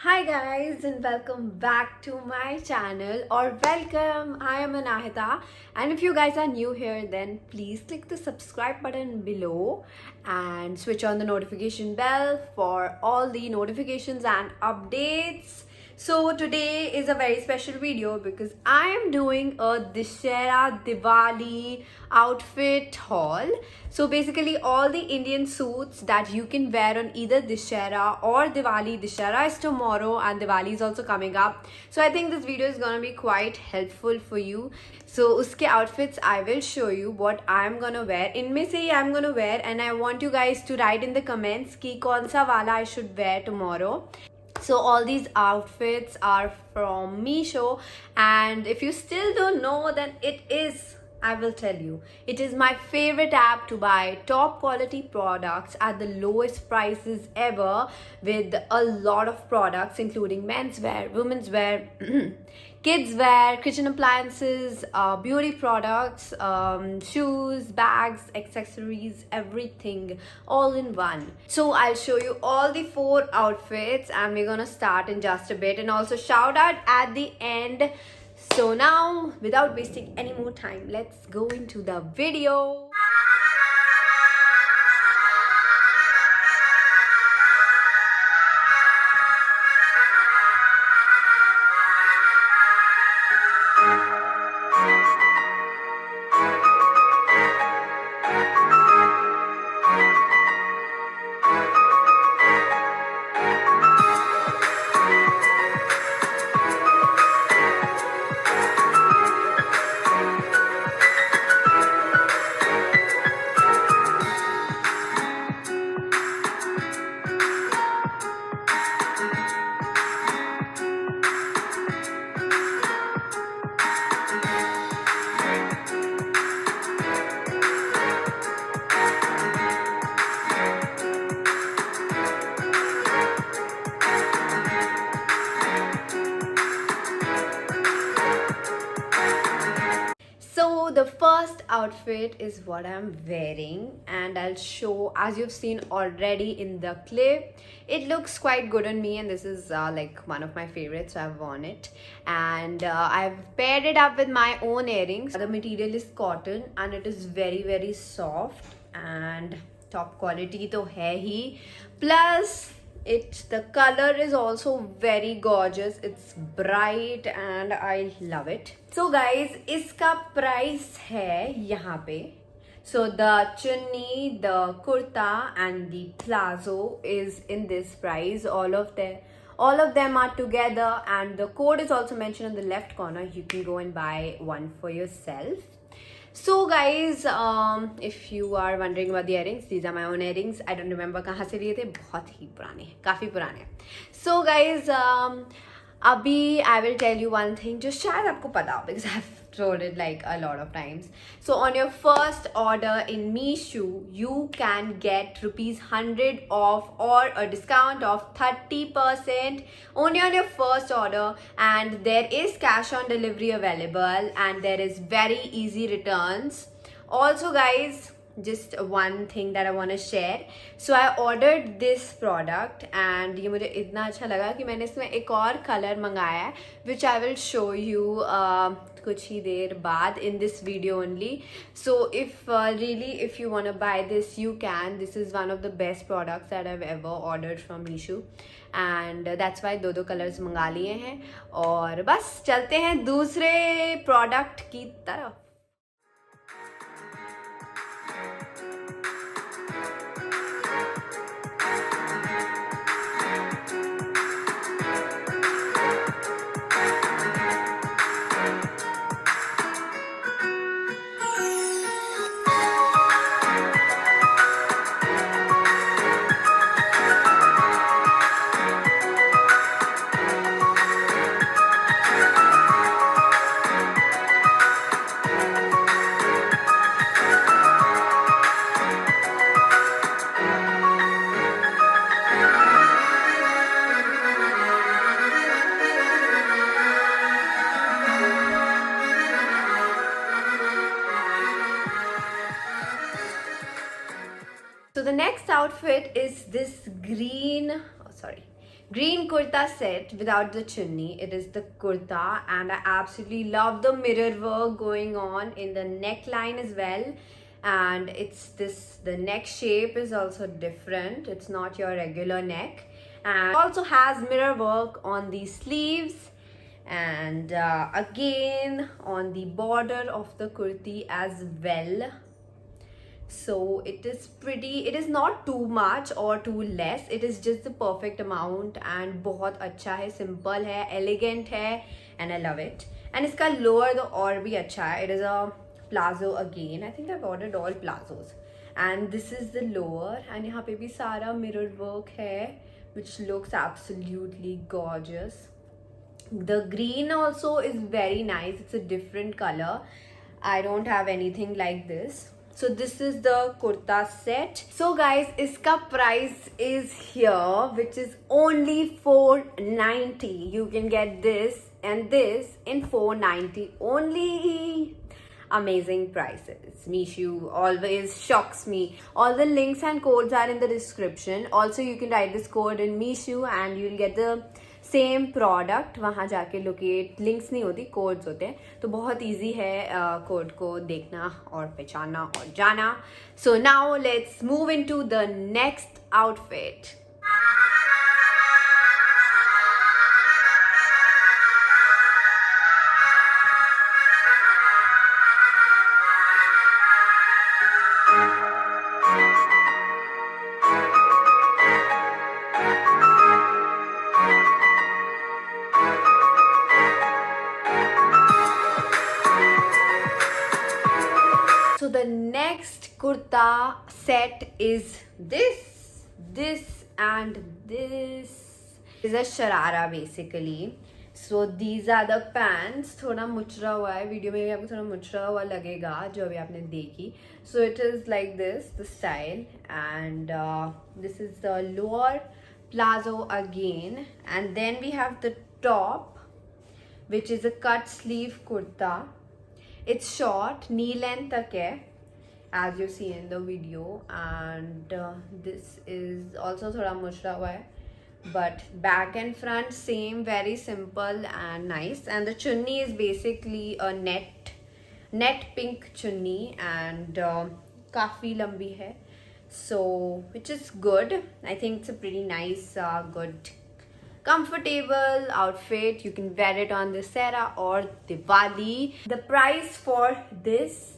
Hi guys and welcome back to my channel or welcome. I am Anahita, and if you guys are new here then please click the subscribe button below and switch on the notification bell for all the notifications and updates. So today is a very special video because I am doing a Dussehra Diwali outfit haul. So basically all the Indian suits that you can wear on either Dussehra or Diwali. Dussehra is tomorrow and Diwali is also coming up. So I think this video is gonna be quite helpful for you. So uske outfits I will show you what I'm gonna wear. इनमें से ही I'm gonna wear and I want you guys to write in the comments कि कौन सा वाला I should wear tomorrow. So all these outfits are from Meesho, and if you still don't know, then I will tell you, it is my favorite app to buy top quality products at the lowest prices ever, with a lot of products including menswear, women's wear, kids wear, kitchen appliances, beauty products, shoes, bags, accessories, everything all in one. So I'll show you all the 4 outfits and we're gonna start in just a bit, and also shout out at the end. So now, without wasting any more time, let's go into the video. So the first outfit is what I'm wearing, and I'll show, as you've seen already in the clip. It looks quite good on me, and this is like one of my favorites, so I've worn it. And I've paired it up with my own earrings. The material is cotton and it is very soft and top quality to hai hi. Plus the color is also very gorgeous. It's bright and I love it. So guys, iska price hai yahan pe. So the chunni, the kurta and the plazo is in this price. All of them are together, and the code is also mentioned in the left corner. You can go and buy one for yourself. So guys, if you are wondering about the earrings, these are my own earrings. I don't remember कहाँ से लिए थे, बहुत ही पुराने, काफ़ी पुराने. So guys, अभी I will tell you one thing जो शायद आपको पता हो, because I've told it like a lot of times. So on your first order in Meesho, you can get ₹100 off or a discount of 30% only on your first order, and there is cash on delivery available, and there is very easy returns. Also guys, just one thing that I want to share. So I ordered this product and ये मुझे इतना अच्छा लगा कि मैंने इसमें एक और कलर मंगाया है, which I will show you कुछ ही देर बाद in this video only. So if you want to buy this, you can. This is one of the best products that I've ever ordered from Meesho, and that's why दो colours मंगा लिए हैं. और बस चलते हैं दूसरे प्रोडक्ट की तरफ. So the next outfit is this green kurta set without the chunni. It is the kurta, and I absolutely love the mirror work going on in the neckline as well. And it's this, the neck shape is also different. It's not your regular neck, and also has mirror work on the sleeves, and again on the border of the kurti as well. So it is pretty, it is not too much or too less, it is just the perfect amount, and बहुत अच्छा है, simple है, elegant है, and I love it. And इसका lower तो और भी अच्छा है. It is a plazo again. I think I've ordered all plazos. And this is the lower, and यहाँ पे भी सारा mirror work है, which looks absolutely gorgeous. The green also is very nice. It's a different color. I don't have anything like this. So this is the kurta set. So guys, iska price is here, which is only $490. You can get this and this in $490 only. Amazing prices. Meesho always shocks me. All the links and codes are in the description. Also, you can write this code in Meesho and you'll get the same product. वहाँ जाके locate, links नहीं होती, codes होते हैं, तो बहुत easy है code को देखना और पहचानना और जाना. So now let's move into the next outfit. So the next kurta set is this and this. Is a sharara basically. So these are the pants. थोड़ा मुचरा हुआ है, वीडियो में भी आपको थोड़ा मुचरा हुआ लगेगा जो अभी आपने देखी. So it is like this, the style, and this is the lower plazo again, and then we have the top, which is a cut sleeve kurta. It's short, knee length tak hai, as you see in the video, and this is also thoda muchra hua hai, but back and front same, very simple and nice. And the chunni is basically a net pink chunni, and काफी लंबी है, so which is good. I think it's a pretty nice, good, comfortable outfit. You can wear it on Dussehra or Diwali. The price for this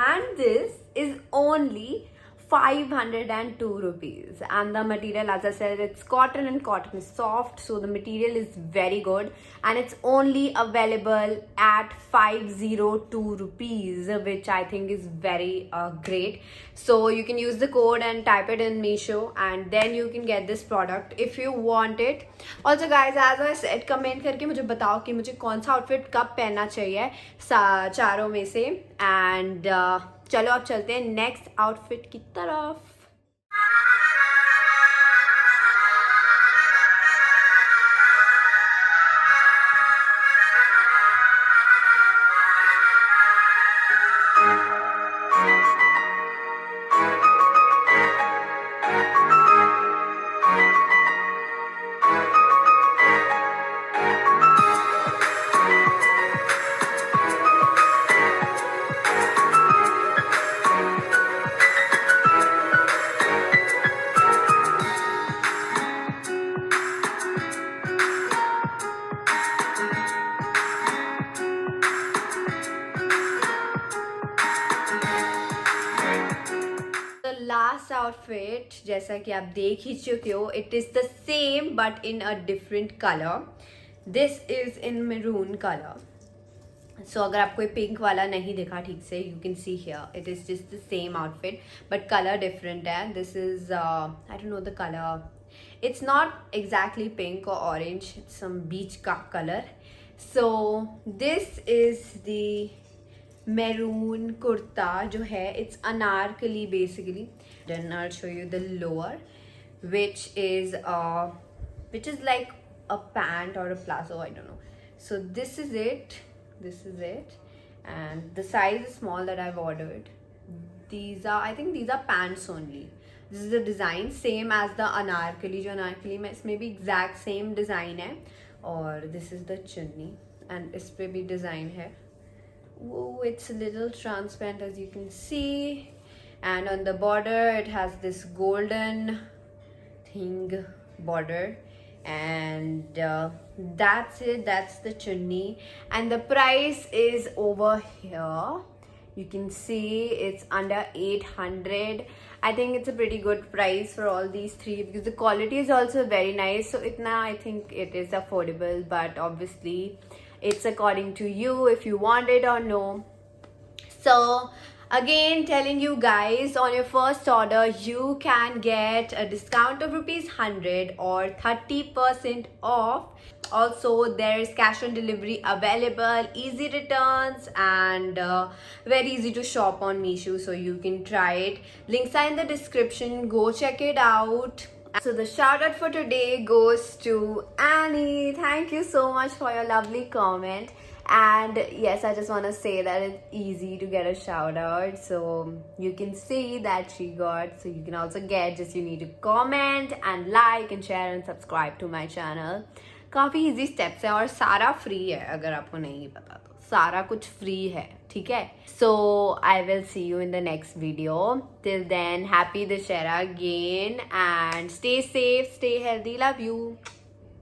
and this is only 502 rupees, and the material, as I said, it's cotton, and cotton is soft, so the material is very good, and it's only available at 502 rupees, which I think is very great. So you can use the code and type it in Meesho, and then you can get this product if you want it. Also guys, as I said, comment करके मुझे बताओ कि मुझे कौन सा outfit कब पहनना चाहिए चारों में से. And चलो अब चलते हैं नेक्स्ट आउटफिट की तरफ. लास्ट आउटफिट जैसा कि आप देख ही चुके हो, it is the same but in a different colour. This is in maroon colour. So अगर आपको ये पिंक वाला नहीं दिखा ठीक से, you can see here it is just the same outfit but colour different है. This is I don't know the colour. It's not exactly pink और ऑरेंज, इट्स सम बीच का colour. So this is the maroon kurta जो है, it's anarkali basically. Then I'll show you the lower, which is like a pant or a plazo, I don't know. So this is it, and the size is small that I've ordered. These are, I think these are pants only, this is the design same as the Anarkali, जो अनारकली में इसमें भी exact same design है. और this is the chunni and इस पे भी design है. वो it's little transparent as you can see. And on the border it has this golden thing border, and that's it. That's the chunni, and the price is over here. You can see it's under 800. I think it's a pretty good price for all these three because the quality is also very nice. So itna, I think it is affordable, but obviously it's according to you if you want it or no. So again, telling you guys, on your first order you can get a discount of ₹100 or 30% off. Also there is cash on delivery available, easy returns, and very easy to shop on Meesho, so you can try it. Links are in the description, go check it out. So the shout out for today goes to Annie. Thank you so much for your lovely comment. And yes, I just want to say that it's easy to get a shout out, so you can see that she got, so you can also get, just you need to comment and like and share and subscribe to my channel. काफ़ी easy steps है और सारा free है. अगर आपको नहीं पता तो सारा कुछ free है, ठीक है. So I will see you in the next video. Till then, happy Dussehra again and stay safe, stay healthy. Love you.